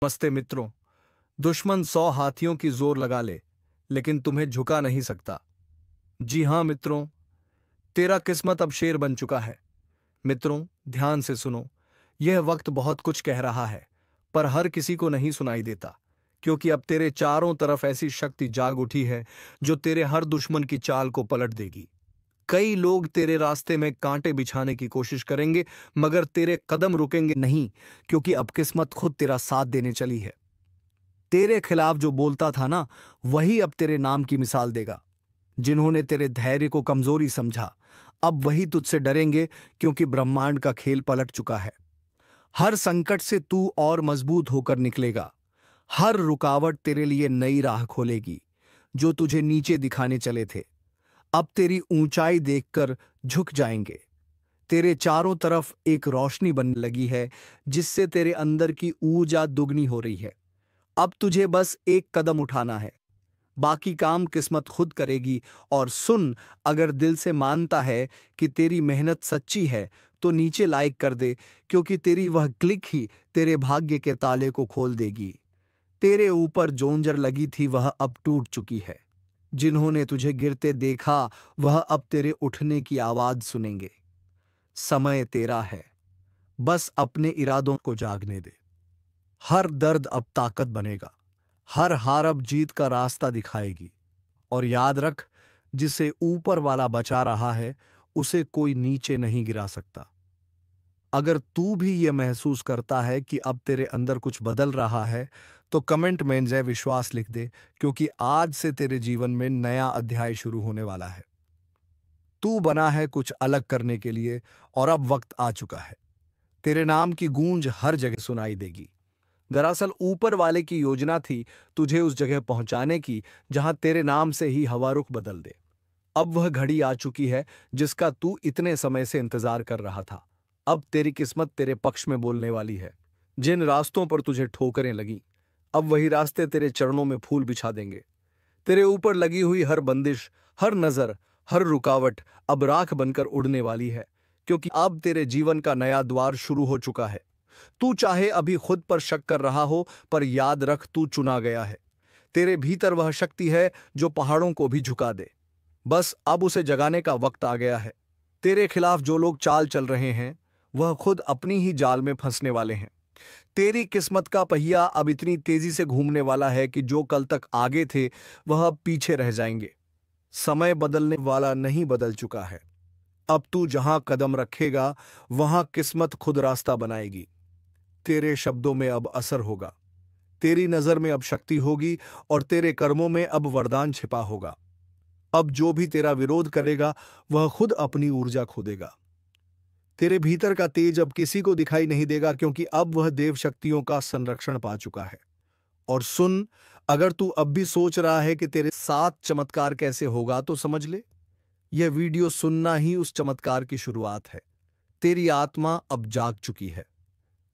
नमस्ते मित्रों। दुश्मन 100 हाथियों की जोर लगा ले, लेकिन तुम्हें झुका नहीं सकता। जी हां मित्रों, तेरा किस्मत अब शेर बन चुका है। मित्रों, ध्यान से सुनो। यह वक्त बहुत कुछ कह रहा है, पर हर किसी को नहीं सुनाई देता, क्योंकि अब तेरे चारों तरफ ऐसी शक्ति जाग उठी है जो तेरे हर दुश्मन की चाल को पलट देगी। कई लोग तेरे रास्ते में कांटे बिछाने की कोशिश करेंगे, मगर तेरे कदम रुकेंगे नहीं, क्योंकि अब किस्मत खुद तेरा साथ देने चली है। तेरे खिलाफ जो बोलता था ना, वही अब तेरे नाम की मिसाल देगा। जिन्होंने तेरे धैर्य को कमजोरी समझा, अब वही तुझसे डरेंगे, क्योंकि ब्रह्मांड का खेल पलट चुका है। हर संकट से तू और मजबूत होकर निकलेगा। हर रुकावट तेरे लिए नई राह खोलेगी। जो तुझे नीचे दिखाने चले थे, अब तेरी ऊंचाई देखकर झुक जाएंगे। तेरे चारों तरफ एक रोशनी बनने लगी है, जिससे तेरे अंदर की ऊर्जा दुगनी हो रही है। अब तुझे बस एक कदम उठाना है, बाकी काम किस्मत खुद करेगी। और सुन, अगर दिल से मानता है कि तेरी मेहनत सच्ची है, तो नीचे लाइक कर दे, क्योंकि तेरी वह क्लिक ही तेरे भाग्य के ताले को खोल देगी। तेरे ऊपर जोंजर लगी थी, वह अब टूट चुकी है। जिन्होंने तुझे गिरते देखा, वह अब तेरे उठने की आवाज सुनेंगे। समय तेरा है, बस अपने इरादों को जागने दे। हर दर्द अब ताकत बनेगा, हर हार अब जीत का रास्ता दिखाएगी। और याद रख, जिसे ऊपर वाला बचा रहा है, उसे कोई नीचे नहीं गिरा सकता। अगर तू भी ये महसूस करता है कि अब तेरे अंदर कुछ बदल रहा है, तो कमेंट में जय विश्वास लिख दे, क्योंकि आज से तेरे जीवन में नया अध्याय शुरू होने वाला है। तू बना है कुछ अलग करने के लिए, और अब वक्त आ चुका है। तेरे नाम की गूंज हर जगह सुनाई देगी। दरअसल ऊपर वाले की योजना थी तुझे उस जगह पहुंचाने की, जहां तेरे नाम से ही हवा रुख बदल दे। अब वह घड़ी आ चुकी है जिसका तू इतने समय से इंतजार कर रहा था। अब तेरी किस्मत तेरे पक्ष में बोलने वाली है। जिन रास्तों पर तुझे ठोकरें लगी, अब वही रास्ते तेरे चरणों में फूल बिछा देंगे। तेरे ऊपर लगी हुई हर बंदिश, हर नजर, हर रुकावट अब राख बनकर उड़ने वाली है, क्योंकि अब तेरे जीवन का नया द्वार शुरू हो चुका है। तू चाहे अभी खुद पर शक कर रहा हो, पर याद रख, तू चुना गया है। तेरे भीतर वह शक्ति है जो पहाड़ों को भी झुका दे। बस अब उसे जगाने का वक्त आ गया है। तेरे खिलाफ जो लोग चाल चल रहे हैं, वह खुद अपनी ही जाल में फंसने वाले हैं। तेरी किस्मत का पहिया अब इतनी तेजी से घूमने वाला है कि जो कल तक आगे थे, वह अब पीछे रह जाएंगे। समय बदलने वाला नहीं, बदल चुका है। अब तू जहां कदम रखेगा, वहां किस्मत खुद रास्ता बनाएगी। तेरे शब्दों में अब असर होगा, तेरी नजर में अब शक्ति होगी, और तेरे कर्मों में अब वरदान छिपा होगा। अब जो भी तेरा विरोध करेगा, वह खुद अपनी ऊर्जा खो देगा। तेरे भीतर का तेज अब किसी को दिखाई नहीं देगा, क्योंकि अब वह देव शक्तियों का संरक्षण पा चुका है। और सुन, अगर तू अब भी सोच रहा है कि तेरे साथ चमत्कार कैसे होगा, तो समझ ले, यह वीडियो सुनना ही उस चमत्कार की शुरुआत है। तेरी आत्मा अब जाग चुकी है।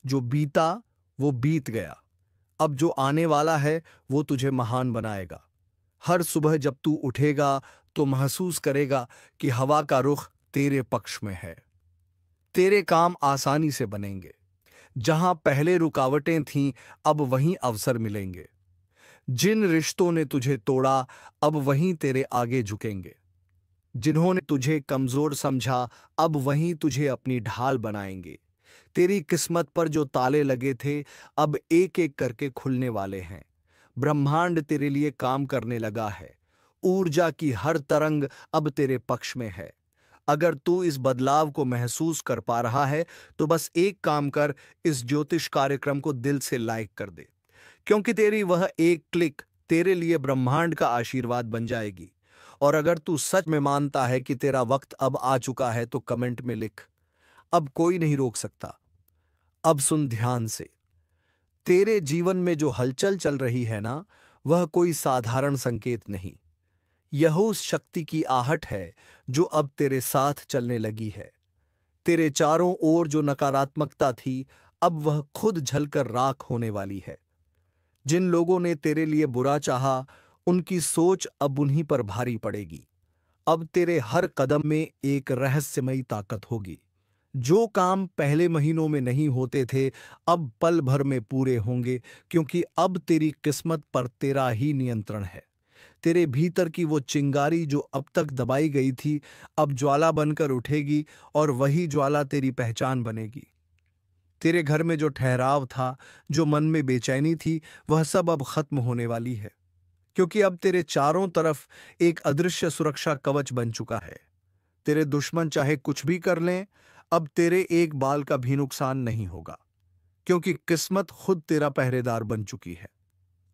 जो बीता वो बीत गया। अब जो आने वाला है, वो तुझे महान बनाएगा। हर सुबह जब तू उठेगा, तो महसूस करेगा कि हवा का रुख तेरे पक्ष में है। तेरे काम आसानी से बनेंगे। जहां पहले रुकावटें थीं, अब वहीं अवसर मिलेंगे। जिन रिश्तों ने तुझे तोड़ा, अब वहीं तेरे आगे झुकेंगे। जिन्होंने तुझे कमजोर समझा, अब वहीं तुझे अपनी ढाल बनाएंगे। तेरी किस्मत पर जो ताले लगे थे, अब एक एक करके खुलने वाले हैं। ब्रह्मांड तेरे लिए काम करने लगा है। ऊर्जा की हर तरंग अब तेरे पक्ष में है। अगर तू इस बदलाव को महसूस कर पा रहा है, तो बस एक काम कर, इस ज्योतिष कार्यक्रम को दिल से लाइक कर दे, क्योंकि तेरी वह एक क्लिक तेरे लिए ब्रह्मांड का आशीर्वाद बन जाएगी। और अगर तू सच में मानता है कि तेरा वक्त अब आ चुका है, तो कमेंट में लिख, अब कोई नहीं रोक सकता। अब सुन ध्यान से। तेरे जीवन में जो हलचल चल रही है ना, वह कोई साधारण संकेत नहीं। यह उस शक्ति की आहट है जो अब तेरे साथ चलने लगी है। तेरे चारों ओर जो नकारात्मकता थी, अब वह खुद जलकर राख होने वाली है। जिन लोगों ने तेरे लिए बुरा चाहा, उनकी सोच अब उन्हीं पर भारी पड़ेगी। अब तेरे हर कदम में एक रहस्यमयी ताकत होगी, जो काम पहले महीनों में नहीं होते थे अब पल भर में पूरे होंगे, क्योंकि अब तेरी किस्मत पर तेरा ही नियंत्रण है। तेरे भीतर की वो चिंगारी जो अब तक दबाई गई थी अब ज्वाला बनकर उठेगी, और वही ज्वाला तेरी पहचान बनेगी। तेरे घर में जो ठहराव था, जो मन में बेचैनी थी, वह सब अब खत्म होने वाली है, क्योंकि अब तेरे चारों तरफ एक अदृश्य सुरक्षा कवच बन चुका है। तेरे दुश्मन चाहे कुछ भी कर लें, अब तेरे एक बाल का भी नुकसान नहीं होगा, क्योंकि किस्मत खुद तेरा पहरेदार बन चुकी है।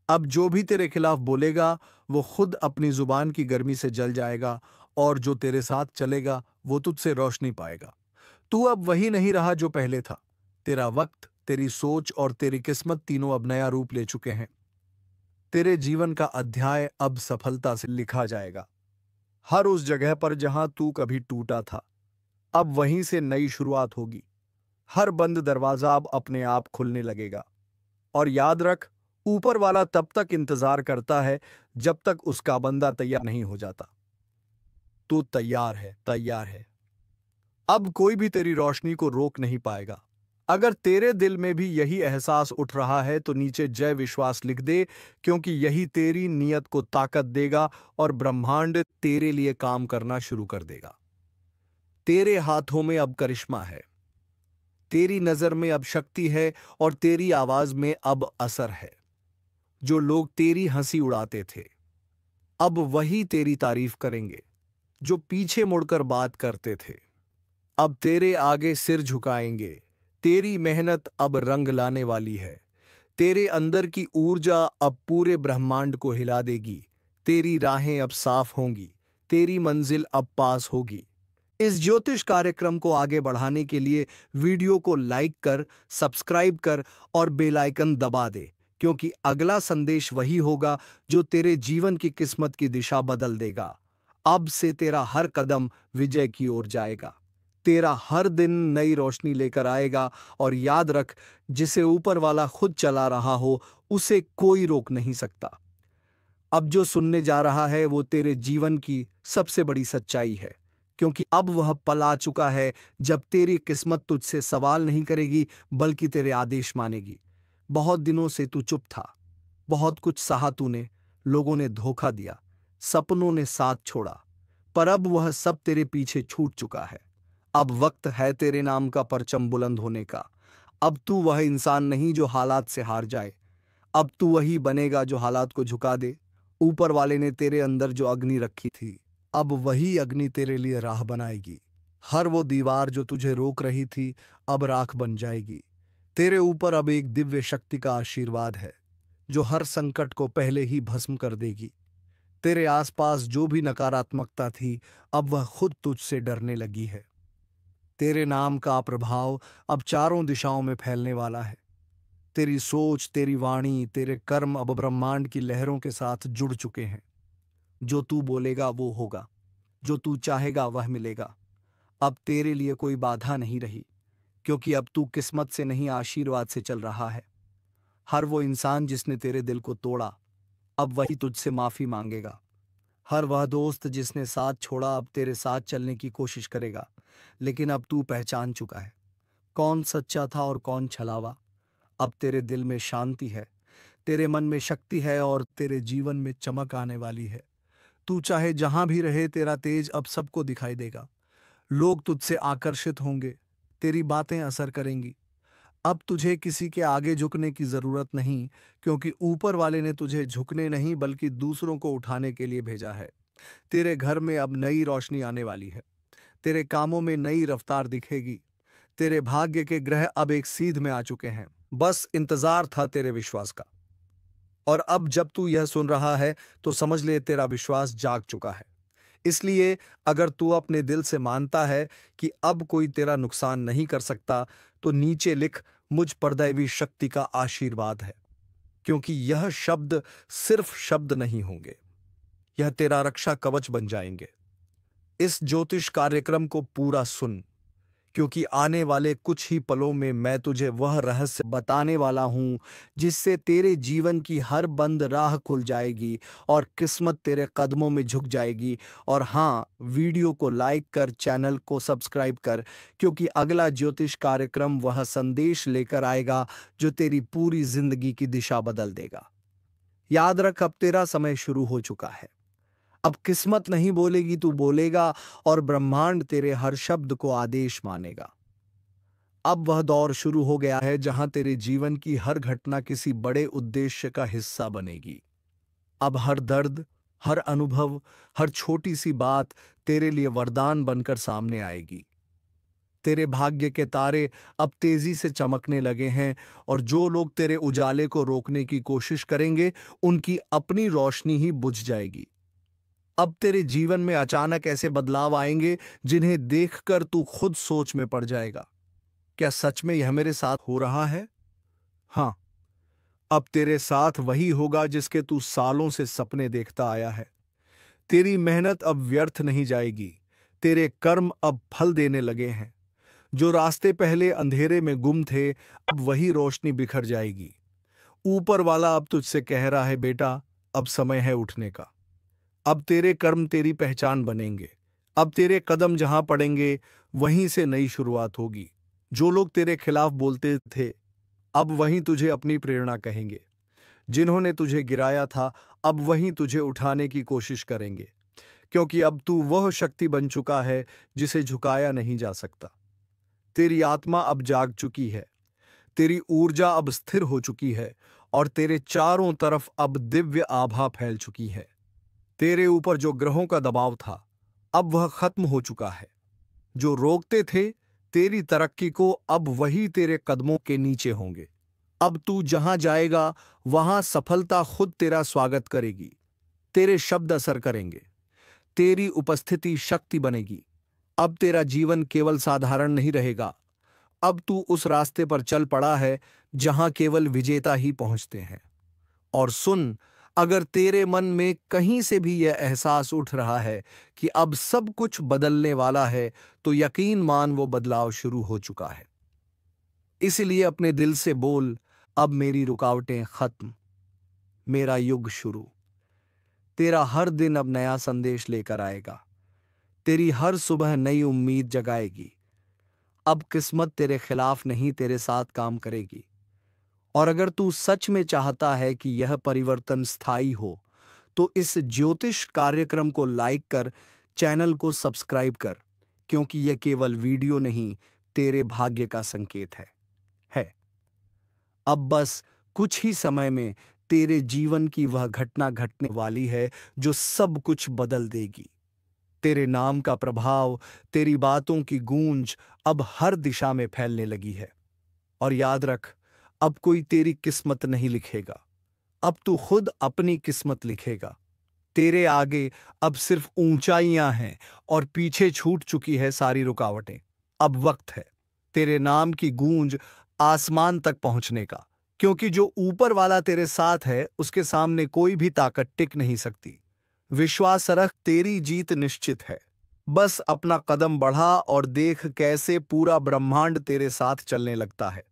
अब जो भी तेरे खिलाफ बोलेगा वो खुद अपनी जुबान की गर्मी से जल जाएगा, और जो तेरे साथ चलेगा वो तुझसे रोशनी पाएगा। तू अब वही नहीं रहा जो पहले था। तेरा वक्त, तेरी सोच और तेरी किस्मत तीनों अब नया रूप ले चुके हैं। तेरे जीवन का अध्याय अब सफलता से लिखा जाएगा। हर उस जगह पर जहां तू कभी टूटा था, अब वहीं से नई शुरुआत होगी। हर बंद दरवाजा अब अपने आप खुलने लगेगा। और याद रख, ऊपर वाला तब तक इंतजार करता है जब तक उसका बंदा तैयार नहीं हो जाता। तू तैयार है, तैयार है। अब कोई भी तेरी रोशनी को रोक नहीं पाएगा। अगर तेरे दिल में भी यही एहसास उठ रहा है तो नीचे जय विश्वास लिख दे, क्योंकि यही तेरी नीयत को ताकत देगा और ब्रह्मांड तेरे लिए काम करना शुरू कर देगा। तेरे हाथों में अब करिश्मा है, तेरी नजर में अब शक्ति है, और तेरी आवाज में अब असर है। जो लोग तेरी हंसी उड़ाते थे अब वही तेरी तारीफ करेंगे। जो पीछे मुड़कर बात करते थे अब तेरे आगे सिर झुकाएंगे। तेरी मेहनत अब रंग लाने वाली है। तेरे अंदर की ऊर्जा अब पूरे ब्रह्मांड को हिला देगी। तेरी राहें अब साफ होंगी, तेरी मंजिल अब पास होगी। इस ज्योतिष कार्यक्रम को आगे बढ़ाने के लिए वीडियो को लाइक कर, सब्सक्राइब कर और बेल आइकन दबा दे, क्योंकि अगला संदेश वही होगा जो तेरे जीवन की किस्मत की दिशा बदल देगा। अब से तेरा हर कदम विजय की ओर जाएगा। तेरा हर दिन नई रोशनी लेकर आएगा, और याद रख, जिसे ऊपर वाला खुद चला रहा हो उसे कोई रोक नहीं सकता। अब जो सुनने जा रहा है वो तेरे जीवन की सबसे बड़ी सच्चाई है, क्योंकि अब वह पल आ चुका है जब तेरी किस्मत तुझसे सवाल नहीं करेगी बल्कि तेरे आदेश मानेगी। बहुत दिनों से तू चुप था, बहुत कुछ सहा तूने, लोगों ने धोखा दिया, सपनों ने साथ छोड़ा, पर अब वह सब तेरे पीछे छूट चुका है। अब वक्त है तेरे नाम का परचम बुलंद होने का। अब तू वह इंसान नहीं जो हालात से हार जाए, अब तू वही बनेगा जो हालात को झुका दे। ऊपर वाले ने तेरे अंदर जो अग्नि रखी थी अब वही अग्नि तेरे लिए राह बनाएगी। हर वो दीवार जो तुझे रोक रही थी अब राख बन जाएगी। तेरे ऊपर अब एक दिव्य शक्ति का आशीर्वाद है जो हर संकट को पहले ही भस्म कर देगी। तेरे आसपास जो भी नकारात्मकता थी अब वह खुद तुझसे डरने लगी है। तेरे नाम का प्रभाव अब चारों दिशाओं में फैलने वाला है। तेरी सोच, तेरी वाणी, तेरे कर्म अब ब्रह्मांड की लहरों के साथ जुड़ चुके हैं। जो तू बोलेगा वो होगा, जो तू चाहेगा वह मिलेगा। अब तेरे लिए कोई बाधा नहीं रही, क्योंकि अब तू किस्मत से नहीं आशीर्वाद से चल रहा है। हर वो इंसान जिसने तेरे दिल को तोड़ा अब वही तुझसे माफी मांगेगा। हर वह दोस्त जिसने साथ छोड़ा अब तेरे साथ चलने की कोशिश करेगा। लेकिन अब तू पहचान चुका है कौन सच्चा था और कौन छलावा। अब तेरे दिल में शांति है, तेरे मन में शक्ति है, और तेरे जीवन में चमक आने वाली है। तू चाहे जहां भी रहे तेरा तेज अब सबको दिखाई देगा। लोग तुझसे आकर्षित होंगे, तेरी बातें असर करेंगी। अब तुझे किसी के आगे झुकने की जरूरत नहीं, क्योंकि ऊपर वाले ने तुझे झुकने नहीं बल्कि दूसरों को उठाने के लिए भेजा है। तेरे घर में अब नई रोशनी आने वाली है, तेरे कामों में नई रफ्तार दिखेगी। तेरे भाग्य के ग्रह अब एक सीध में आ चुके हैं, बस इंतजार था तेरे विश्वास का। और अब जब तू यह सुन रहा है तो समझ ले तेरा विश्वास जाग चुका है। इसलिए अगर तू अपने दिल से मानता है कि अब कोई तेरा नुकसान नहीं कर सकता, तो नीचे लिख, मुझ पर दैवी शक्ति का आशीर्वाद है। क्योंकि यह शब्द सिर्फ शब्द नहीं होंगे, यह तेरा रक्षा कवच बन जाएंगे। इस ज्योतिष कार्यक्रम को पूरा सुन, क्योंकि आने वाले कुछ ही पलों में मैं तुझे वह रहस्य बताने वाला हूं जिससे तेरे जीवन की हर बंद राह खुल जाएगी और किस्मत तेरे कदमों में झुक जाएगी। और हाँ, वीडियो को लाइक कर, चैनल को सब्सक्राइब कर, क्योंकि अगला ज्योतिष कार्यक्रम वह संदेश लेकर आएगा जो तेरी पूरी जिंदगी की दिशा बदल देगा। याद रख, अब तेरा समय शुरू हो चुका है। अब किस्मत नहीं बोलेगी, तू बोलेगा, और ब्रह्मांड तेरे हर शब्द को आदेश मानेगा। अब वह दौर शुरू हो गया है जहां तेरे जीवन की हर घटना किसी बड़े उद्देश्य का हिस्सा बनेगी। अब हर दर्द, हर अनुभव, हर छोटी सी बात तेरे लिए वरदान बनकर सामने आएगी। तेरे भाग्य के तारे अब तेजी से चमकने लगे हैं, और जो लोग तेरे उजाले को रोकने की कोशिश करेंगे, उनकी अपनी रोशनी ही बुझ जाएगी। अब तेरे जीवन में अचानक ऐसे बदलाव आएंगे जिन्हें देखकर तू खुद सोच में पड़ जाएगा, क्या सच में यह मेरे साथ हो रहा है? हाँ, अब तेरे साथ वही होगा जिसके तू सालों से सपने देखता आया है। तेरी मेहनत अब व्यर्थ नहीं जाएगी। तेरे कर्म अब फल देने लगे हैं। जो रास्ते पहले अंधेरे में गुम थे, अब वही रोशनी बिखर जाएगी। ऊपर वाला अब तुझसे कह रहा है, बेटा, अब समय है उठने का। अब तेरे कर्म तेरी पहचान बनेंगे। अब तेरे कदम जहां पड़ेंगे, वहीं से नई शुरुआत होगी। जो लोग तेरे खिलाफ बोलते थे, अब वहीं तुझे अपनी प्रेरणा कहेंगे। जिन्होंने तुझे गिराया था, अब वहीं तुझे उठाने की कोशिश करेंगे, क्योंकि अब तू वह शक्ति बन चुका है जिसे झुकाया नहीं जा सकता। तेरी आत्मा अब जाग चुकी है। तेरी ऊर्जा अब स्थिर हो चुकी है, और तेरे चारों तरफ अब दिव्य आभा फैल चुकी है। तेरे ऊपर जो ग्रहों का दबाव था, अब वह खत्म हो चुका है। जो रोकते थे तेरी तरक्की को, अब वही तेरे कदमों के नीचे होंगे। अब तू जहां जाएगा, वहां सफलता खुद तेरा स्वागत करेगी। तेरे शब्द असर करेंगे। तेरी उपस्थिति शक्ति बनेगी। अब तेरा जीवन केवल साधारण नहीं रहेगा। अब तू उस रास्ते पर चल पड़ा है जहां केवल विजेता ही पहुंचते हैं। और सुन, अगर तेरे मन में कहीं से भी यह एहसास उठ रहा है कि अब सब कुछ बदलने वाला है, तो यकीन मान, वो बदलाव शुरू हो चुका है। इसलिए अपने दिल से बोल, अब मेरी रुकावटें खत्म, मेरा युग शुरू। तेरा हर दिन अब नया संदेश लेकर आएगा। तेरी हर सुबह नई उम्मीद जगाएगी। अब किस्मत तेरे खिलाफ नहीं, तेरे साथ काम करेगी। और अगर तू सच में चाहता है कि यह परिवर्तन स्थायी हो, तो इस ज्योतिष कार्यक्रम को लाइक कर, चैनल को सब्सक्राइब कर, क्योंकि यह केवल वीडियो नहीं, तेरे भाग्य का संकेत है। अब बस कुछ ही समय में तेरे जीवन की वह घटना घटने वाली है जो सब कुछ बदल देगी। तेरे नाम का प्रभाव, तेरी बातों की गूंज अब हर दिशा में फैलने लगी है। और याद रख, अब कोई तेरी किस्मत नहीं लिखेगा, अब तू खुद अपनी किस्मत लिखेगा। तेरे आगे अब सिर्फ ऊंचाइयां हैं, और पीछे छूट चुकी है सारी रुकावटें। अब वक्त है तेरे नाम की गूंज आसमान तक पहुंचने का, क्योंकि जो ऊपर वाला तेरे साथ है, उसके सामने कोई भी ताकत टिक नहीं सकती। विश्वास रख, तेरी जीत निश्चित है। बस अपना कदम बढ़ा और देख कैसे पूरा ब्रह्मांड तेरे साथ चलने लगता है।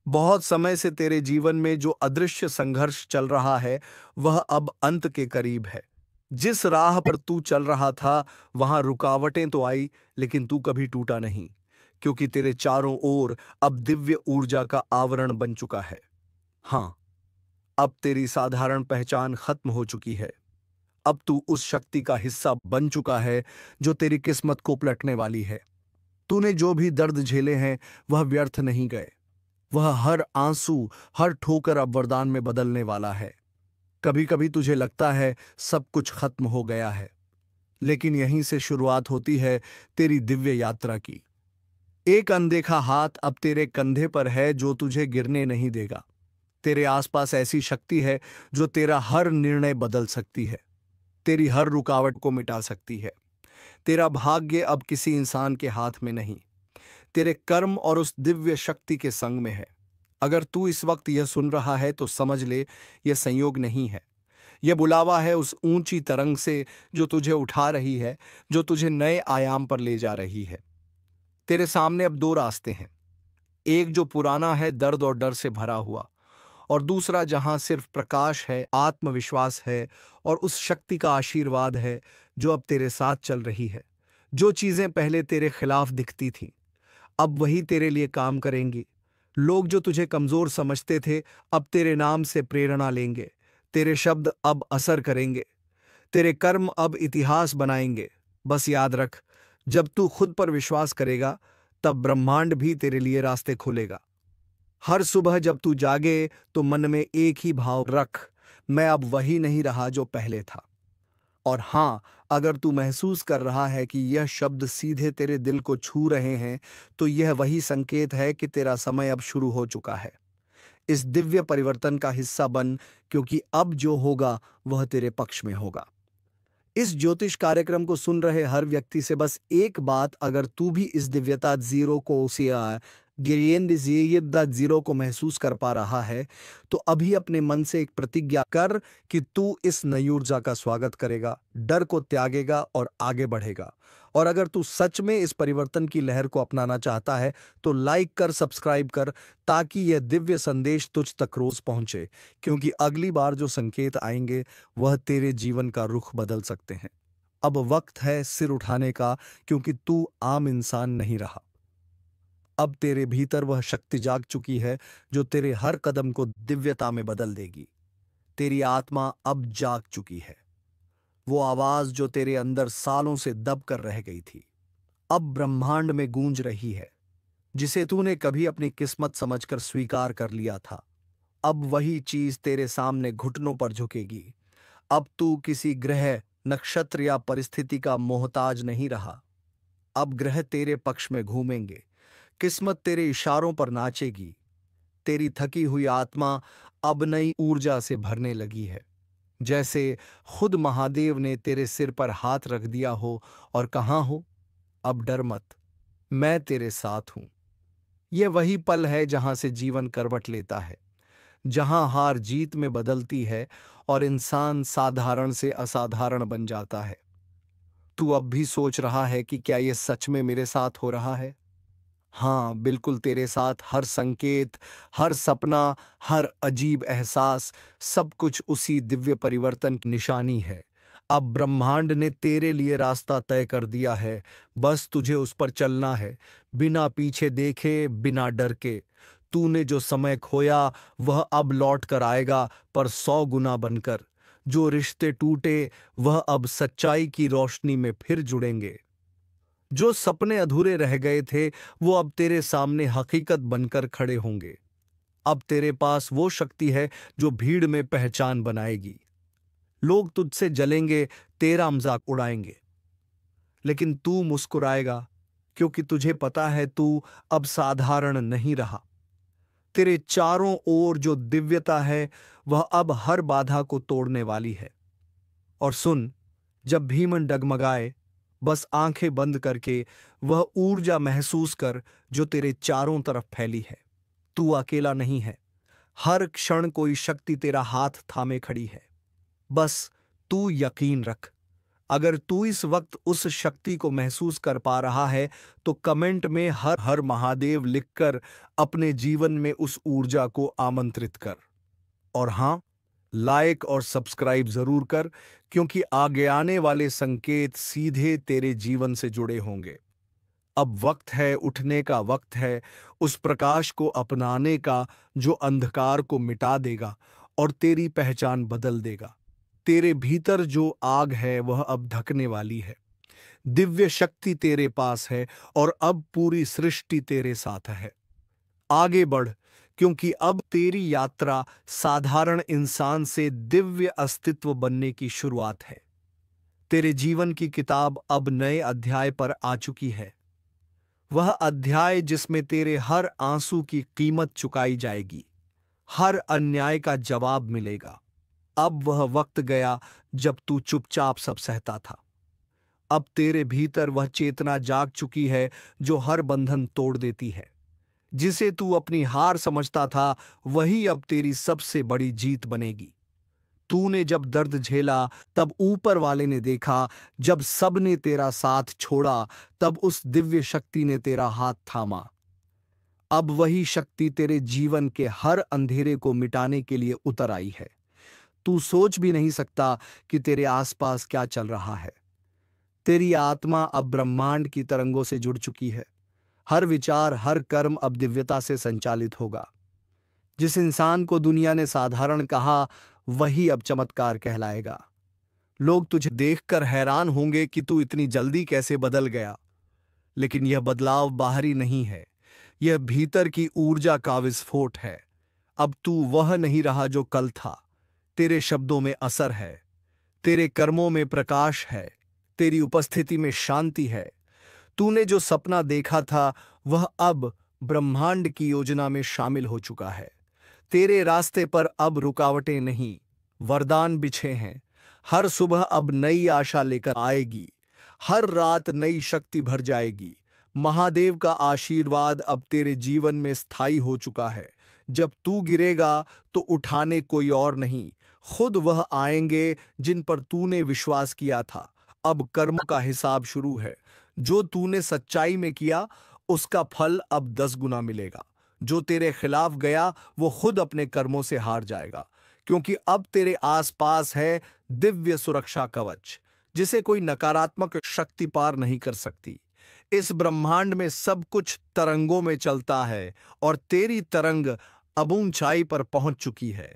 बहुत समय से तेरे जीवन में जो अदृश्य संघर्ष चल रहा है, वह अब अंत के करीब है। जिस राह पर तू चल रहा था, वहां रुकावटें तो आई, लेकिन तू कभी टूटा नहीं, क्योंकि तेरे चारों ओर अब दिव्य ऊर्जा का आवरण बन चुका है। हाँ, अब तेरी साधारण पहचान खत्म हो चुकी है। अब तू उस शक्ति का हिस्सा बन चुका है जो तेरी किस्मत को पलटने वाली है। तूने जो भी दर्द झेले हैं, वह व्यर्थ नहीं गए। वह हर आंसू, हर ठोकर अब वरदान में बदलने वाला है। कभी कभी तुझे लगता है सब कुछ खत्म हो गया है, लेकिन यहीं से शुरुआत होती है तेरी दिव्य यात्रा की। एक अनदेखा हाथ अब तेरे कंधे पर है जो तुझे गिरने नहीं देगा। तेरे आसपास ऐसी शक्ति है जो तेरा हर निर्णय बदल सकती है, तेरी हर रुकावट को मिटा सकती है। तेरा भाग्य अब किसी इंसान के हाथ में नहीं, तेरे कर्म और उस दिव्य शक्ति के संग में है। अगर तू इस वक्त यह सुन रहा है, तो समझ ले, यह संयोग नहीं है। यह बुलावा है उस ऊंची तरंग से जो तुझे उठा रही है, जो तुझे नए आयाम पर ले जा रही है। तेरे सामने अब दो रास्ते हैं, एक जो पुराना है, दर्द और डर से भरा हुआ, और दूसरा जहां सिर्फ प्रकाश है, आत्मविश्वास है और उस शक्ति का आशीर्वाद है जो अब तेरे साथ चल रही है। जो चीजें पहले तेरे खिलाफ दिखती थीं, अब वही तेरे लिए काम करेंगी। लोग जो तुझे कमजोर समझते थे, अब तेरे नाम से प्रेरणा लेंगे। तेरे शब्द अब असर करेंगे, तेरे कर्म अब इतिहास बनाएंगे। बस याद रख, जब तू खुद पर विश्वास करेगा, तब ब्रह्मांड भी तेरे लिए रास्ते खोलेगा। हर सुबह जब तू जागे तो मन में एक ही भाव रख, मैं अब वही नहीं रहा जो पहले था। और हाँ, अगर तू महसूस कर रहा है कि यह शब्द सीधे तेरे दिल को छू रहे हैं, तो यह वही संकेत है कि तेरा समय अब शुरू हो चुका है। इस दिव्य परिवर्तन का हिस्सा बन, क्योंकि अब जो होगा वह तेरे पक्ष में होगा। इस ज्योतिष कार्यक्रम को सुन रहे हर व्यक्ति से बस एक बात, अगर तू भी इस दिव्यता जीरो को जीरो को महसूस कर पा रहा है, तो अभी अपने मन से एक प्रतिज्ञा कर कि तू इस नई ऊर्जा का स्वागत करेगा, डर को त्यागेगा और आगे बढ़ेगा। और अगर तू सच में इस परिवर्तन की लहर को अपनाना चाहता है, तो लाइक कर, सब्सक्राइब कर, ताकि यह दिव्य संदेश तुझ तक रोज पहुंचे, क्योंकि अगली बार जो संकेत आएंगे वह तेरे जीवन का रुख बदल सकते हैं। अब वक्त है सिर उठाने का, क्योंकि तू आम इंसान नहीं रहा। अब तेरे भीतर वह शक्ति जाग चुकी है जो तेरे हर कदम को दिव्यता में बदल देगी। तेरी आत्मा अब जाग चुकी है। वो आवाज जो तेरे अंदर सालों से दब कर रह गई थी, अब ब्रह्मांड में गूंज रही है। जिसे तूने कभी अपनी किस्मत समझकर स्वीकार कर लिया था, अब वही चीज तेरे सामने घुटनों पर झुकेगी। अब तू किसी ग्रह, नक्षत्र या परिस्थिति का मोहताज नहीं रहा। अब ग्रह तेरे पक्ष में घूमेंगे, किस्मत तेरे इशारों पर नाचेगी। तेरी थकी हुई आत्मा अब नई ऊर्जा से भरने लगी है, जैसे खुद महादेव ने तेरे सिर पर हाथ रख दिया हो और कहा हो, अब डर मत, मैं तेरे साथ हूं। यह वही पल है जहां से जीवन करवट लेता है, जहां हार जीत में बदलती है और इंसान साधारण से असाधारण बन जाता है। तू अब भी सोच रहा है कि क्या यह सच में मेरे साथ हो रहा है? हाँ, बिल्कुल तेरे साथ। हर संकेत, हर सपना, हर अजीब एहसास, सब कुछ उसी दिव्य परिवर्तन की निशानी है। अब ब्रह्मांड ने तेरे लिए रास्ता तय कर दिया है, बस तुझे उस पर चलना है, बिना पीछे देखे, बिना डर के। तूने जो समय खोया वह अब लौट कर आएगा, पर 100 गुना बनकर। जो रिश्ते टूटे वह अब सच्चाई की रोशनी में फिर जुड़ेंगे। जो सपने अधूरे रह गए थे वो अब तेरे सामने हकीकत बनकर खड़े होंगे। अब तेरे पास वो शक्ति है जो भीड़ में पहचान बनाएगी। लोग तुझसे जलेंगे, तेरा मजाक उड़ाएंगे, लेकिन तू मुस्कुराएगा, क्योंकि तुझे पता है तू अब साधारण नहीं रहा। तेरे चारों ओर जो दिव्यता है वह अब हर बाधा को तोड़ने वाली है। और सुन, जब भी मन डगमगाए, बस आंखें बंद करके वह ऊर्जा महसूस कर जो तेरे चारों तरफ फैली है। तू अकेला नहीं है। हर क्षण कोई शक्ति तेरा हाथ थामे खड़ी है। बस तू यकीन रख। अगर तू इस वक्त उस शक्ति को महसूस कर पा रहा है, तो कमेंट में हर हर महादेव लिखकर अपने जीवन में उस ऊर्जा को आमंत्रित कर। और हां, लाइक और सब्सक्राइब जरूर कर, क्योंकि आगे आने वाले संकेत सीधे तेरे जीवन से जुड़े होंगे। अब वक्त है उठने का, वक्त है उस प्रकाश को अपनाने का जो अंधकार को मिटा देगा और तेरी पहचान बदल देगा। तेरे भीतर जो आग है वह अब ढकने वाली है। दिव्य शक्ति तेरे पास है और अब पूरी सृष्टि तेरे साथ है। आगे बढ़, क्योंकि अब तेरी यात्रा साधारण इंसान से दिव्य अस्तित्व बनने की शुरुआत है। तेरे जीवन की किताब अब नए अध्याय पर आ चुकी है। वह अध्याय जिसमें तेरे हर आंसू की कीमत चुकाई जाएगी, हर अन्याय का जवाब मिलेगा। अब वह वक्त गया जब तू चुपचाप सब सहता था। अब तेरे भीतर वह चेतना जाग चुकी है जो हर बंधन तोड़ देती है। जिसे तू अपनी हार समझता था, वही अब तेरी सबसे बड़ी जीत बनेगी। तूने जब दर्द झेला तब ऊपर वाले ने देखा, जब सब ने तेरा साथ छोड़ा तब उस दिव्य शक्ति ने तेरा हाथ थामा। अब वही शक्ति तेरे जीवन के हर अंधेरे को मिटाने के लिए उतर आई है। तू सोच भी नहीं सकता कि तेरे आसपास क्या चल रहा है। तेरी आत्मा अब ब्रह्मांड की तरंगों से जुड़ चुकी है। हर विचार, हर कर्म अब दिव्यता से संचालित होगा। जिस इंसान को दुनिया ने साधारण कहा, वही अब चमत्कार कहलाएगा। लोग तुझे देखकर हैरान होंगे कि तू इतनी जल्दी कैसे बदल गया। लेकिन यह बदलाव बाहरी नहीं है, यह भीतर की ऊर्जा का विस्फोट है। अब तू वह नहीं रहा जो कल था। तेरे शब्दों में असर है, तेरे कर्मों में प्रकाश है, तेरी उपस्थिति में शांति है। तूने जो सपना देखा था वह अब ब्रह्मांड की योजना में शामिल हो चुका है। तेरे रास्ते पर अब रुकावटें नहीं, वरदान बिछे हैं। हर सुबह अब नई आशा लेकर आएगी, हर रात नई शक्ति भर जाएगी। महादेव का आशीर्वाद अब तेरे जीवन में स्थायी हो चुका है। जब तू गिरेगा तो उठाने कोई और नहीं, खुद वह आएंगे जिन पर तूने विश्वास किया था। अब कर्म का हिसाब शुरू है। जो तूने सच्चाई में किया उसका फल अब 10 गुना मिलेगा। जो तेरे खिलाफ गया वो खुद अपने कर्मों से हार जाएगा, क्योंकि अब तेरे आसपास है दिव्य सुरक्षा कवच, जिसे कोई नकारात्मक शक्ति पार नहीं कर सकती। इस ब्रह्मांड में सब कुछ तरंगों में चलता है और तेरी तरंग अब ऊंचाई पर पहुंच चुकी है।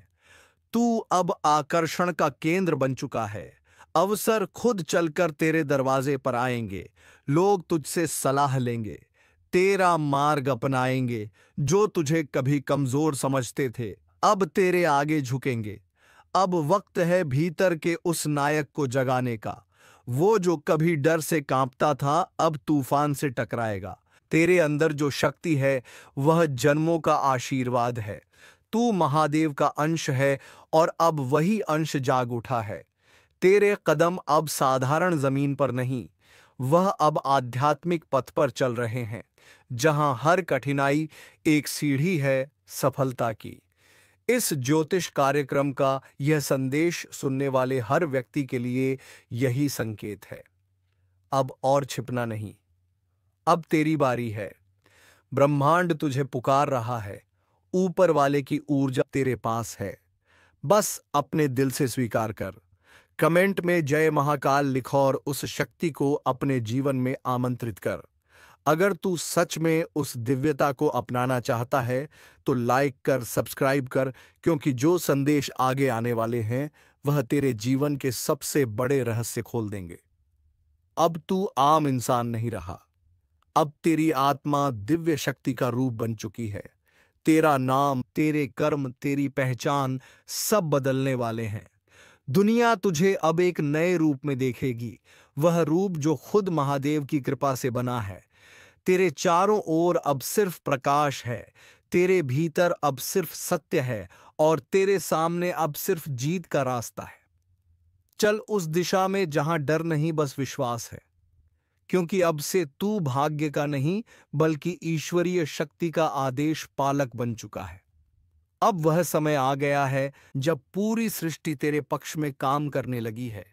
तू अब आकर्षण का केंद्र बन चुका है। अवसर खुद चलकर तेरे दरवाजे पर आएंगे। लोग तुझसे सलाह लेंगे, तेरा मार्ग अपनाएंगे। जो तुझे कभी कमजोर समझते थे अब तेरे आगे झुकेंगे। अब वक्त है भीतर के उस नायक को जगाने का। वो जो कभी डर से कांपता था अब तूफान से टकराएगा। तेरे अंदर जो शक्ति है वह जन्मों का आशीर्वाद है। तू महादेव का अंश है और अब वही अंश जाग उठा है। तेरे कदम अब साधारण जमीन पर नहीं, वह अब आध्यात्मिक पथ पर चल रहे हैं, जहां हर कठिनाई एक सीढ़ी है सफलता की। इस ज्योतिष कार्यक्रम का यह संदेश सुनने वाले हर व्यक्ति के लिए यही संकेत है। अब और छिपना नहीं, अब तेरी बारी है। ब्रह्मांड तुझे पुकार रहा है। ऊपर वाले की ऊर्जा तेरे पास है। बस अपने दिल से स्वीकार कर। कमेंट में जय महाकाल लिखो और उस शक्ति को अपने जीवन में आमंत्रित कर। अगर तू सच में उस दिव्यता को अपनाना चाहता है तो लाइक कर, सब्सक्राइब कर, क्योंकि जो संदेश आगे आने वाले हैं वह तेरे जीवन के सबसे बड़े रहस्य खोल देंगे। अब तू आम इंसान नहीं रहा, अब तेरी आत्मा दिव्य शक्ति का रूप बन चुकी है। तेरा नाम, तेरे कर्म, तेरी पहचान सब बदलने वाले हैं। दुनिया तुझे अब एक नए रूप में देखेगी, वह रूप जो खुद महादेव की कृपा से बना है। तेरे चारों ओर अब सिर्फ प्रकाश है, तेरे भीतर अब सिर्फ सत्य है और तेरे सामने अब सिर्फ जीत का रास्ता है। चल उस दिशा में जहां डर नहीं, बस विश्वास है, क्योंकि अब से तू भाग्य का नहीं बल्कि ईश्वरीय शक्ति का आदेश पालक बन चुका है। अब वह समय आ गया है जब पूरी सृष्टि तेरे पक्ष में काम करने लगी है।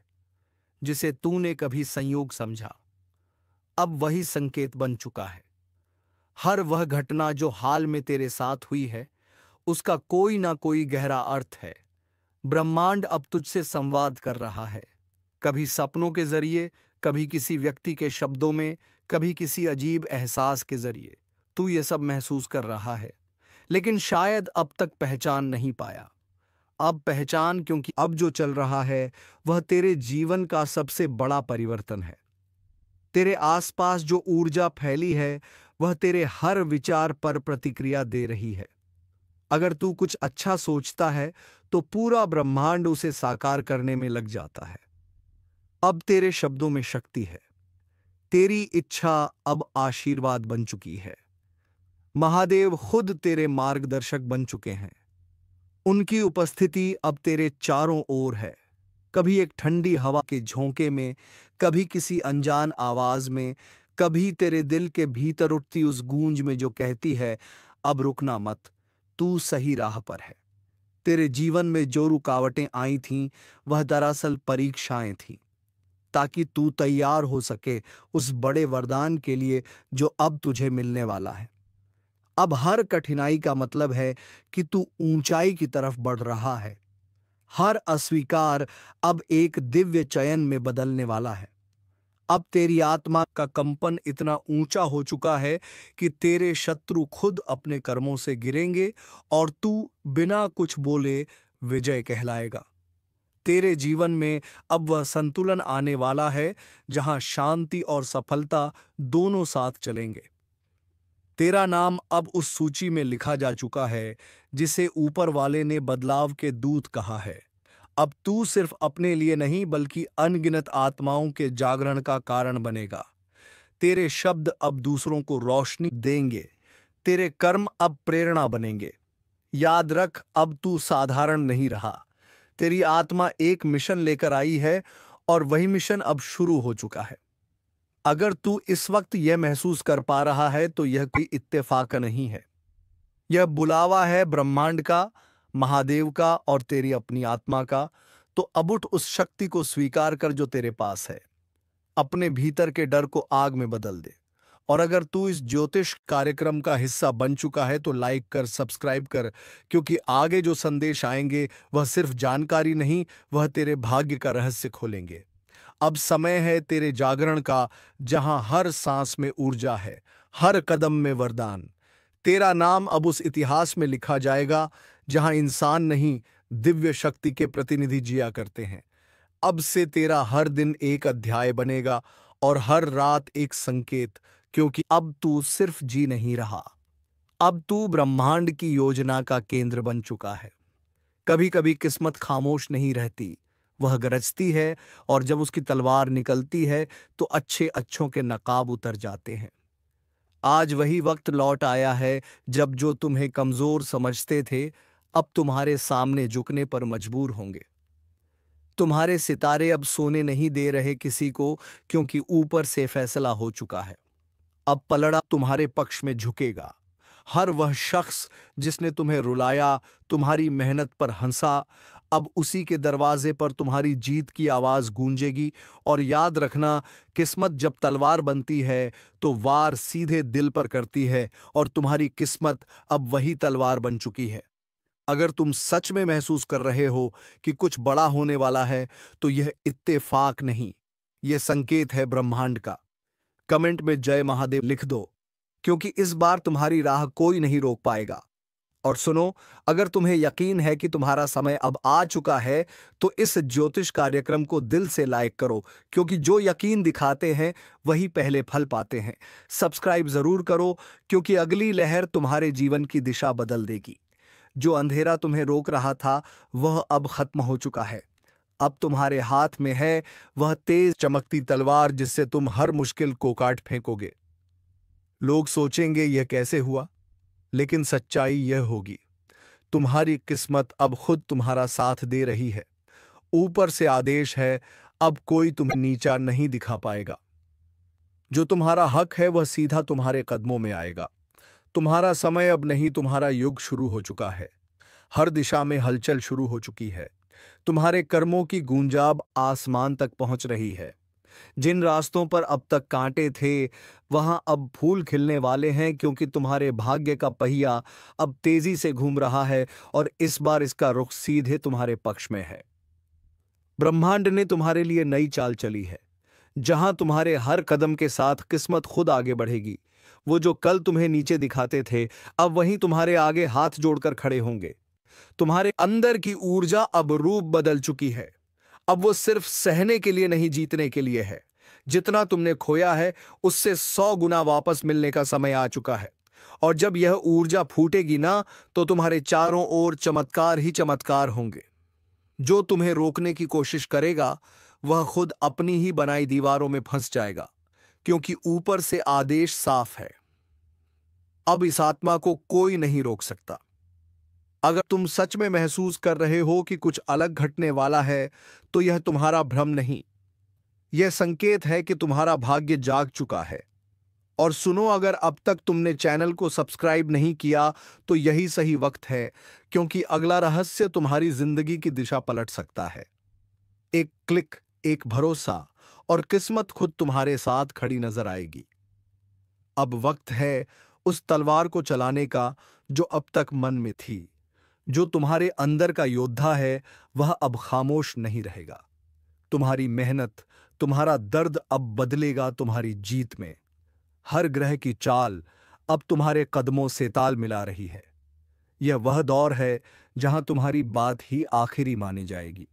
जिसे तूने कभी संयोग समझा अब वही संकेत बन चुका है। हर वह घटना जो हाल में तेरे साथ हुई है उसका कोई ना कोई गहरा अर्थ है। ब्रह्मांड अब तुझसे संवाद कर रहा है, कभी सपनों के जरिए, कभी किसी व्यक्ति के शब्दों में, कभी किसी अजीब एहसास के जरिए। तू ये सब महसूस कर रहा है, लेकिन शायद अब तक पहचान नहीं पाया। अब पहचान, क्योंकि अब जो चल रहा है वह तेरे जीवन का सबसे बड़ा परिवर्तन है। तेरे आसपास जो ऊर्जा फैली है वह तेरे हर विचार पर प्रतिक्रिया दे रही है। अगर तू कुछ अच्छा सोचता है तो पूरा ब्रह्मांड उसे साकार करने में लग जाता है। अब तेरे शब्दों में शक्ति है, तेरी इच्छा अब आशीर्वाद बन चुकी है। महादेव खुद तेरे मार्गदर्शक बन चुके हैं। उनकी उपस्थिति अब तेरे चारों ओर है, कभी एक ठंडी हवा के झोंके में, कभी किसी अनजान आवाज में, कभी तेरे दिल के भीतर उठती उस गूंज में जो कहती है अब रुकना मत, तू सही राह पर है। तेरे जीवन में जो रुकावटें आई थीं, वह दरअसल परीक्षाएं थीं, ताकि तू तैयार हो सके उस बड़े वरदान के लिए जो अब तुझे मिलने वाला है। अब हर कठिनाई का मतलब है कि तू ऊंचाई की तरफ बढ़ रहा है। हर अस्वीकार अब एक दिव्य चयन में बदलने वाला है। अब तेरी आत्मा का कंपन इतना ऊंचा हो चुका है कि तेरे शत्रु खुद अपने कर्मों से गिरेंगे और तू बिना कुछ बोले विजय कहलाएगा। तेरे जीवन में अब वह संतुलन आने वाला है जहां शांति और सफलता दोनों साथ चलेंगे। तेरा नाम अब उस सूची में लिखा जा चुका है जिसे ऊपर वाले ने बदलाव के दूत कहा है। अब तू सिर्फ अपने लिए नहीं बल्कि अनगिनत आत्माओं के जागरण का कारण बनेगा। तेरे शब्द अब दूसरों को रोशनी देंगे। तेरे कर्म अब प्रेरणा बनेंगे। याद रख, अब तू साधारण नहीं रहा। तेरी आत्मा एक मिशन लेकर आई है और वही मिशन अब शुरू हो चुका है। अगर तू इस वक्त यह महसूस कर पा रहा है तो यह कोई इत्तेफाक नहीं है। यह बुलावा है ब्रह्मांड का, महादेव का और तेरी अपनी आत्मा का। तो अब उठ उस शक्ति को स्वीकार कर जो तेरे पास है। अपने भीतर के डर को आग में बदल दे। और अगर तू इस ज्योतिष कार्यक्रम का हिस्सा बन चुका है तो लाइक कर, सब्सक्राइब कर, क्योंकि आगे जो संदेश आएंगे वह सिर्फ जानकारी नहीं, वह तेरे भाग्य का रहस्य खोलेंगे। अब समय है तेरे जागरण का, जहां हर सांस में ऊर्जा है, हर कदम में वरदान। तेरा नाम अब उस इतिहास में लिखा जाएगा जहां इंसान नहीं, दिव्य शक्ति के प्रतिनिधि जिया करते हैं। अब से तेरा हर दिन एक अध्याय बनेगा और हर रात एक संकेत, क्योंकि अब तू सिर्फ जी नहीं रहा, अब तू ब्रह्मांड की योजना का केंद्र बन चुका है। कभी कभी किस्मत खामोश नहीं रहती, वह गरजती है, और जब उसकी तलवार निकलती है तो अच्छे अच्छों के नकाब उतर जाते हैं। आज वही वक्त लौट आया है जब जो तुम्हें कमजोर समझते थे अब तुम्हारे सामने झुकने पर मजबूर होंगे। तुम्हारे सितारे अब सोने नहीं दे रहे किसी को, क्योंकि ऊपर से फैसला हो चुका है। अब पलड़ा तुम्हारे पक्ष में झुकेगा। हर वह शख्स जिसने तुम्हें रुलाया, तुम्हारी मेहनत पर हंसा, अब उसी के दरवाजे पर तुम्हारी जीत की आवाज गूंजेगी। और याद रखना, किस्मत जब तलवार बनती है तो वार सीधे दिल पर करती है, और तुम्हारी किस्मत अब वही तलवार बन चुकी है। अगर तुम सच में महसूस कर रहे हो कि कुछ बड़ा होने वाला है तो यह इत्तेफाक नहीं, यह संकेत है ब्रह्मांड का। कमेंट में जय महादेव लिख दो, क्योंकि इस बार तुम्हारी राह कोई नहीं रोक पाएगा। और सुनो, अगर तुम्हें यकीन है कि तुम्हारा समय अब आ चुका है तो इस ज्योतिष कार्यक्रम को दिल से लाइक करो, क्योंकि जो यकीन दिखाते हैं वही पहले फल पाते हैं। सब्सक्राइब जरूर करो, क्योंकि अगली लहर तुम्हारे जीवन की दिशा बदल देगी। जो अंधेरा तुम्हें रोक रहा था वह अब खत्म हो चुका है। अब तुम्हारे हाथ में है वह तेज चमकती तलवार जिससे तुम हर मुश्किल को काट फेंकोगे। लोग सोचेंगे यह कैसे हुआ, लेकिन सच्चाई यह होगी, तुम्हारी किस्मत अब खुद तुम्हारा साथ दे रही है। ऊपर से आदेश है, अब कोई तुम्हें नीचा नहीं दिखा पाएगा। जो तुम्हारा हक है वह सीधा तुम्हारे कदमों में आएगा। तुम्हारा समय अब नहीं, तुम्हारा युग शुरू हो चुका है। हर दिशा में हलचल शुरू हो चुकी है। तुम्हारे कर्मों की गूंजाब आसमान तक पहुंच रही है। जिन रास्तों पर अब तक कांटे थे वहां अब फूल खिलने वाले हैं, क्योंकि तुम्हारे भाग्य का पहिया अब तेजी से घूम रहा है और इस बार इसका रुख सीधे तुम्हारे पक्ष में है। ब्रह्मांड ने तुम्हारे लिए नई चाल चली है, जहां तुम्हारे हर कदम के साथ किस्मत खुद आगे बढ़ेगी। वो जो कल तुम्हें नीचे दिखाते थे अब वहीं तुम्हारे आगे हाथ जोड़कर खड़े होंगे। तुम्हारे अंदर की ऊर्जा अब रूप बदल चुकी है। अब वो सिर्फ सहने के लिए नहीं, जीतने के लिए है। जितना तुमने खोया है उससे 100 गुना वापस मिलने का समय आ चुका है। और जब यह ऊर्जा फूटेगी ना, तो तुम्हारे चारों ओर चमत्कार ही चमत्कार होंगे। जो तुम्हें रोकने की कोशिश करेगा वह खुद अपनी ही बनाई दीवारों में फंस जाएगा, क्योंकि ऊपर से आदेश साफ है। अब इस आत्मा को कोई नहीं रोक सकता। अगर तुम सच में महसूस कर रहे हो कि कुछ अलग घटने वाला है तो यह तुम्हारा भ्रम नहीं, यह संकेत है कि तुम्हारा भाग्य जाग चुका है और सुनो, अगर अब तक तुमने चैनल को सब्सक्राइब नहीं किया तो यही सही वक्त है, क्योंकि अगला रहस्य तुम्हारी जिंदगी की दिशा पलट सकता है। एक क्लिक, एक भरोसा, और किस्मत खुद तुम्हारे साथ खड़ी नजर आएगी। अब वक्त है उस तलवार को चलाने का जो अब तक मन में थी। जो तुम्हारे अंदर का योद्धा है वह अब खामोश नहीं रहेगा। तुम्हारी मेहनत, तुम्हारा दर्द अब बदलेगा तुम्हारी जीत में। हर ग्रह की चाल अब तुम्हारे कदमों से ताल मिला रही है। यह वह दौर है जहां तुम्हारी बात ही आखिरी मानी जाएगी।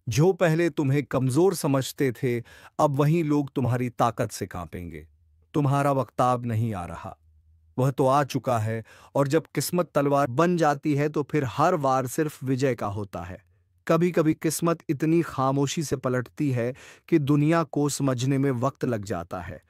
जो पहले तुम्हें कमजोर समझते थे, अब वही लोग तुम्हारी ताकत से कांपेंगे। तुम्हारा वक्ताब नहीं आ रहा, वह तो आ चुका है। और जब किस्मत तलवार बन जाती है तो फिर हर वार सिर्फ विजय का होता है। कभी कभी किस्मत इतनी खामोशी से पलटती है कि दुनिया को समझने में वक्त लग जाता है।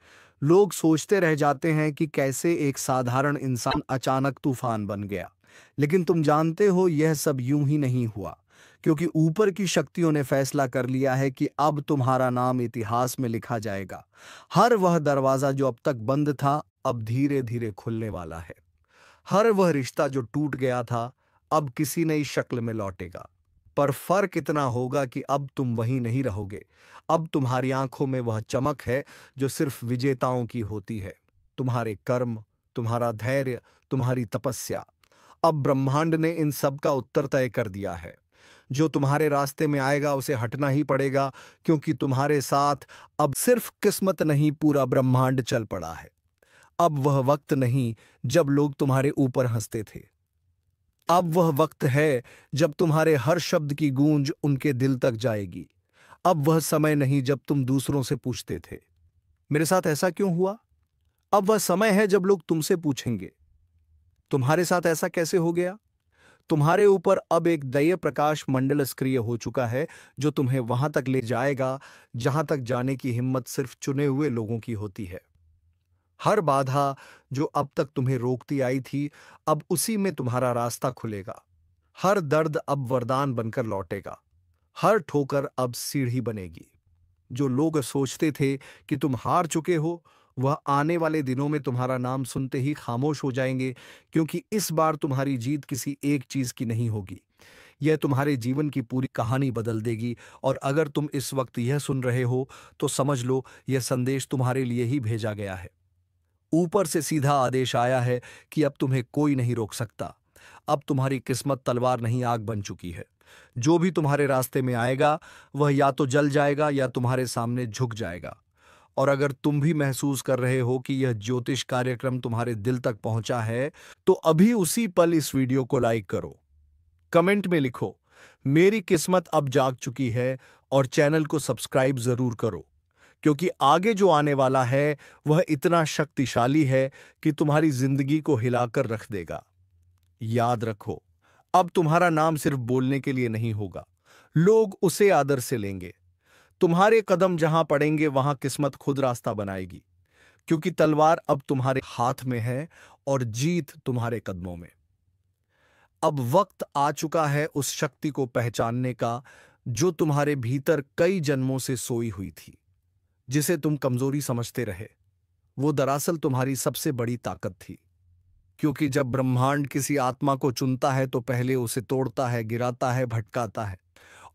लोग सोचते रह जाते हैं कि कैसे एक साधारण इंसान अचानक तूफान बन गया। लेकिन तुम जानते हो, यह सब यूं ही नहीं हुआ, क्योंकि ऊपर की शक्तियों ने फैसला कर लिया है कि अब तुम्हारा नाम इतिहास में लिखा जाएगा। हर वह दरवाजा जो अब तक बंद था, अब धीरे धीरे खुलने वाला है। हर वह रिश्ता जो टूट गया था, अब किसी नई शक्ल में लौटेगा। पर फर्क इतना होगा कि अब तुम वहीं नहीं रहोगे। अब तुम्हारी आंखों में वह चमक है जो सिर्फ विजेताओं की होती है। तुम्हारे कर्म, तुम्हारा धैर्य, तुम्हारी तपस्या। अब ब्रह्मांड ने इन सब का उत्तर तय कर दिया है। जो तुम्हारे रास्ते में आएगा उसे हटना ही पड़ेगा, क्योंकि तुम्हारे साथ अब सिर्फ किस्मत नहीं, पूरा ब्रह्मांड चल पड़ा है। अब वह वक्त नहीं जब लोग तुम्हारे ऊपर हंसते थे। अब वह वक्त है जब तुम्हारे हर शब्द की गूंज उनके दिल तक जाएगी। अब वह समय नहीं जब तुम दूसरों से पूछते थे, मेरे साथ ऐसा क्यों हुआ? अब वह समय है जब लोग तुमसे पूछेंगे, तुम्हारे साथ ऐसा कैसे हो गया? तुम्हारे ऊपर अब एक दैय प्रकाश मंडल सक्रिय हो चुका है, जो तुम्हें वहां तक ले जाएगा जहां तक जाने की हिम्मत सिर्फ चुने हुए लोगों की होती है। हर बाधा जो अब तक तुम्हें रोकती आई थी, अब उसी में तुम्हारा रास्ता खुलेगा। हर दर्द अब वरदान बनकर लौटेगा। हर ठोकर अब सीढ़ी बनेगी। जो लोग सोचते थे कि तुम हार चुके हो, वह आने वाले दिनों में तुम्हारा नाम सुनते ही खामोश हो जाएंगे, क्योंकि इस बार तुम्हारी जीत किसी एक चीज की नहीं होगी। यह तुम्हारे जीवन की पूरी कहानी बदल देगी। और अगर तुम इस वक्त यह सुन रहे हो, तो समझ लो यह संदेश तुम्हारे लिए ही भेजा गया है। ऊपर से सीधा आदेश आया है कि अब तुम्हें कोई नहीं रोक सकता। अब तुम्हारी किस्मत तलवार नहीं, आग बन चुकी है। जो भी तुम्हारे रास्ते में आएगा वह या तो जल जाएगा या तुम्हारे सामने झुक जाएगा। और अगर तुम भी महसूस कर रहे हो कि यह ज्योतिष कार्यक्रम तुम्हारे दिल तक पहुंचा है, तो अभी उसी पल इस वीडियो को लाइक करो, कमेंट में लिखो, मेरी किस्मत अब जाग चुकी है, और चैनल को सब्सक्राइब जरूर करो, क्योंकि आगे जो आने वाला है वह इतना शक्तिशाली है कि तुम्हारी जिंदगी को हिलाकर रख देगा। याद रखो, अब तुम्हारा नाम सिर्फ बोलने के लिए नहीं होगा, लोग उसे आदर से लेंगे। तुम्हारे कदम जहां पड़ेंगे वहां किस्मत खुद रास्ता बनाएगी, क्योंकि तलवार अब तुम्हारे हाथ में है और जीत तुम्हारे कदमों में। अब वक्त आ चुका है उस शक्ति को पहचानने का जो तुम्हारे भीतर कई जन्मों से सोई हुई थी। जिसे तुम कमजोरी समझते रहे, वो दरअसल तुम्हारी सबसे बड़ी ताकत थी। क्योंकि जब ब्रह्मांड किसी आत्मा को चुनता है तो पहले उसे तोड़ता है, गिराता है, भटकाता है।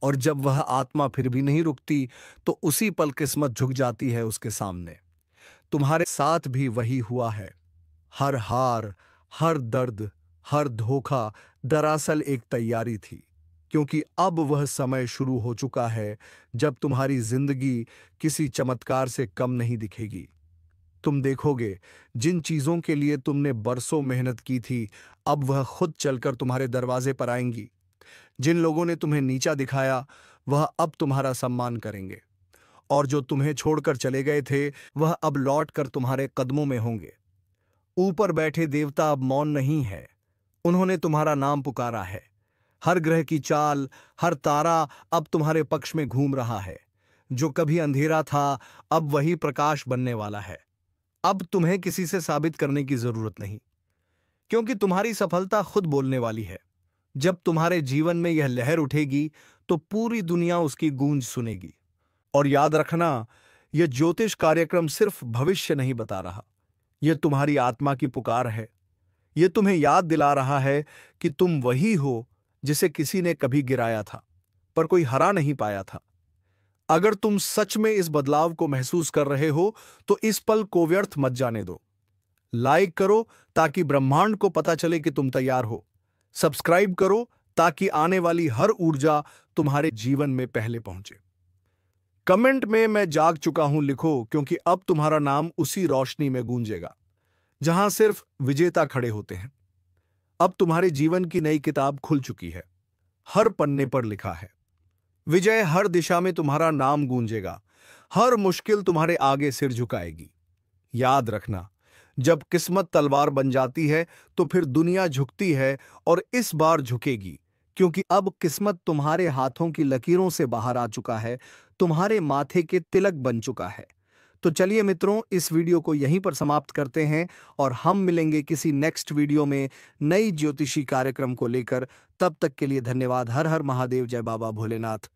और जब वह आत्मा फिर भी नहीं रुकती, तो उसी पल किस्मत झुक जाती है उसके सामने। तुम्हारे साथ भी वही हुआ है। हर हार, हर दर्द, हर धोखा दरअसल एक तैयारी थी, क्योंकि अब वह समय शुरू हो चुका है जब तुम्हारी जिंदगी किसी चमत्कार से कम नहीं दिखेगी। तुम देखोगे, जिन चीजों के लिए तुमने बरसों मेहनत की थी, अब वह खुद चलकर तुम्हारे दरवाजे पर आएंगी। जिन लोगों ने तुम्हें नीचा दिखाया, वह अब तुम्हारा सम्मान करेंगे। और जो तुम्हें छोड़कर चले गए थे, वह अब लौट कर तुम्हारे कदमों में होंगे। ऊपर बैठे देवता अब मौन नहीं है, उन्होंने तुम्हारा नाम पुकारा है। हर ग्रह की चाल, हर तारा अब तुम्हारे पक्ष में घूम रहा है। जो कभी अंधेरा था, अब वही प्रकाश बनने वाला है। अब तुम्हें किसी से साबित करने की जरूरत नहीं, क्योंकि तुम्हारी सफलता खुद बोलने वाली है। जब तुम्हारे जीवन में यह लहर उठेगी, तो पूरी दुनिया उसकी गूंज सुनेगी। और याद रखना, यह ज्योतिष कार्यक्रम सिर्फ भविष्य नहीं बता रहा, यह तुम्हारी आत्मा की पुकार है। यह तुम्हें याद दिला रहा है कि तुम वही हो जिसे किसी ने कभी गिराया था, पर कोई हरा नहीं पाया था। अगर तुम सच में इस बदलाव को महसूस कर रहे हो, तो इस पल को व्यर्थ मत जाने दो। लाइक करो ताकि ब्रह्मांड को पता चले कि तुम तैयार हो। सब्सक्राइब करो ताकि आने वाली हर ऊर्जा तुम्हारे जीवन में पहले पहुंचे। कमेंट में मैं जाग चुका हूं लिखो, क्योंकि अब तुम्हारा नाम उसी रोशनी में गूंजेगा जहां सिर्फ विजेता खड़े होते हैं। अब तुम्हारे जीवन की नई किताब खुल चुकी है। हर पन्ने पर लिखा है विजय। हर दिशा में तुम्हारा नाम गूंजेगा। हर मुश्किल तुम्हारे आगे सिर झुकाएगी। याद रखना, जब किस्मत तलवार बन जाती है तो फिर दुनिया झुकती है, और इस बार झुकेगी, क्योंकि अब किस्मत तुम्हारे हाथों की लकीरों से बाहर आ चुका है, तुम्हारे माथे के तिलक बन चुका है। तो चलिए मित्रों, इस वीडियो को यहीं पर समाप्त करते हैं और हम मिलेंगे किसी नेक्स्ट वीडियो में नई ज्योतिषी कार्यक्रम को लेकर। तब तक के लिए धन्यवाद। हर हर महादेव। जय बाबा भोलेनाथ।